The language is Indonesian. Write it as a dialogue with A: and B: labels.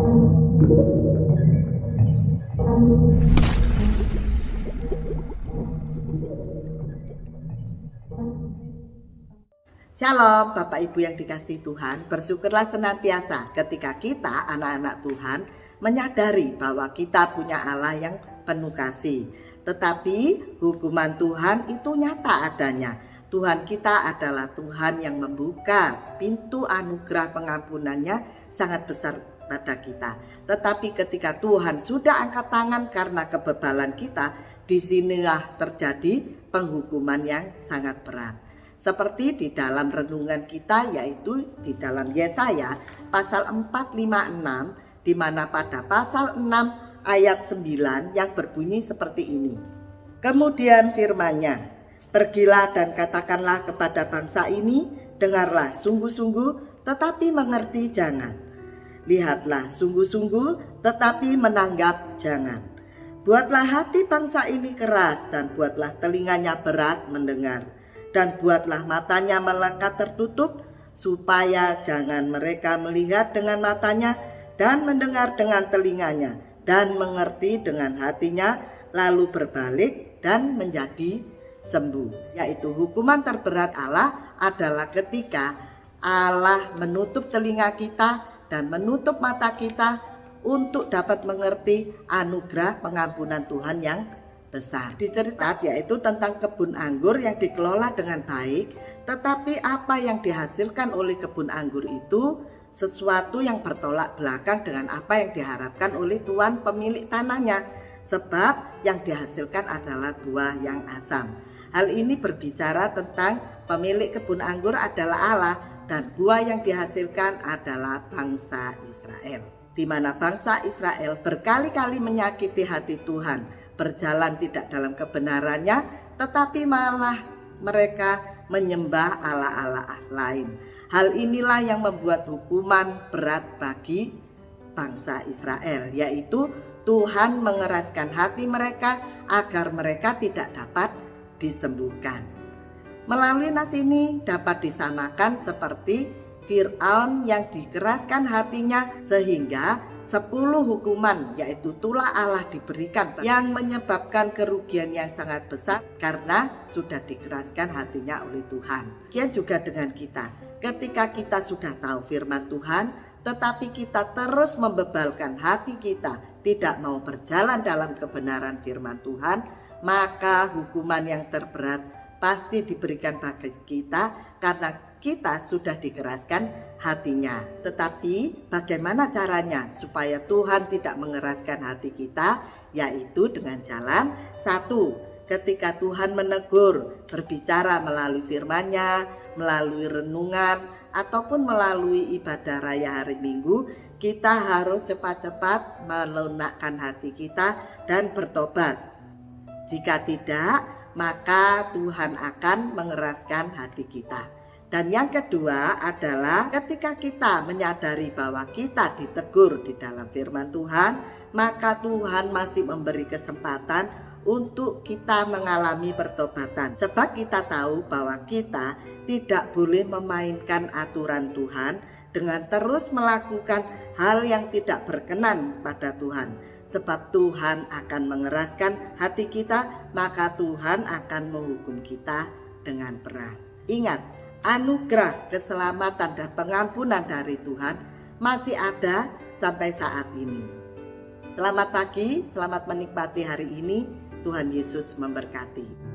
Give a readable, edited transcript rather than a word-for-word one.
A: Shalom Bapak Ibu yang dikasihi Tuhan, bersyukurlah senantiasa ketika kita anak-anak Tuhan menyadari bahwa kita punya Allah yang penuh kasih. Tetapi hukuman Tuhan itu nyata adanya. Tuhan kita adalah Tuhan yang membuka pintu anugerah pengampunannya sangat besar pada kita. Tetapi ketika Tuhan sudah angkat tangan karena kebebalan kita, disinilah terjadi penghukuman yang sangat berat. Seperti di dalam renungan kita, yaitu di dalam Yesaya pasal 456, di mana pada pasal 6 ayat 9 yang berbunyi seperti ini. Kemudian firman-Nya, pergilah dan katakanlah kepada bangsa ini, dengarlah sungguh-sungguh tetapi mengerti jangan. Lihatlah sungguh-sungguh tetapi menanggap jangan. Buatlah hati bangsa ini keras dan buatlah telinganya berat mendengar. Dan buatlah matanya melekat tertutup, supaya jangan mereka melihat dengan matanya dan mendengar dengan telinganya dan mengerti dengan hatinya, lalu berbalik dan menjadi sembuh. Yaitu hukuman terberat Allah adalah ketika Allah menutup telinga kita dan menutup mata kita untuk dapat mengerti anugerah pengampunan Tuhan yang besar. Diceritakan yaitu tentang kebun anggur yang dikelola dengan baik, tetapi apa yang dihasilkan oleh kebun anggur itu sesuatu yang bertolak belakang dengan apa yang diharapkan oleh tuan pemilik tanahnya, sebab yang dihasilkan adalah buah yang asam. Hal ini berbicara tentang pemilik kebun anggur adalah Allah dan buah yang dihasilkan adalah bangsa Israel, di mana bangsa Israel berkali-kali menyakiti hati Tuhan, berjalan tidak dalam kebenarannya, tetapi malah mereka menyembah Allah-Allah lain. Hal inilah yang membuat hukuman berat bagi bangsa Israel, yaitu Tuhan mengeraskan hati mereka agar mereka tidak dapat disembuhkan. Melalui nas ini dapat disamakan seperti Fir'aun yang dikeraskan hatinya sehingga 10 hukuman yaitu tulah Allah diberikan yang menyebabkan kerugian yang sangat besar karena sudah dikeraskan hatinya oleh Tuhan. Demikian juga dengan kita. Ketika kita sudah tahu firman Tuhan, tetapi kita terus membebalkan hati kita, tidak mau berjalan dalam kebenaran firman Tuhan, maka hukuman yang terberat pasti diberikan bagi kita karena kita sudah dikeraskan hatinya. Tetapi bagaimana caranya supaya Tuhan tidak mengeraskan hati kita? Yaitu dengan jalan satu, ketika Tuhan menegur, berbicara melalui firman-Nya, melalui renungan, ataupun melalui ibadah raya hari Minggu, kita harus cepat-cepat melunakkan hati kita dan bertobat. Jika tidak, maka Tuhan akan mengeraskan hati kita. Dan yang kedua adalah ketika kita menyadari bahwa kita ditegur di dalam firman Tuhan, maka Tuhan masih memberi kesempatan untuk kita mengalami pertobatan. Sebab kita tahu bahwa kita tidak boleh memainkan aturan Tuhan dengan terus melakukan hal yang tidak berkenan pada Tuhan. Sebab Tuhan akan mengeraskan hati kita, maka Tuhan akan menghukum kita dengan berat. Ingat, anugerah, keselamatan dan pengampunan dari Tuhan masih ada sampai saat ini. Selamat pagi, selamat menikmati hari ini. Tuhan Yesus memberkati.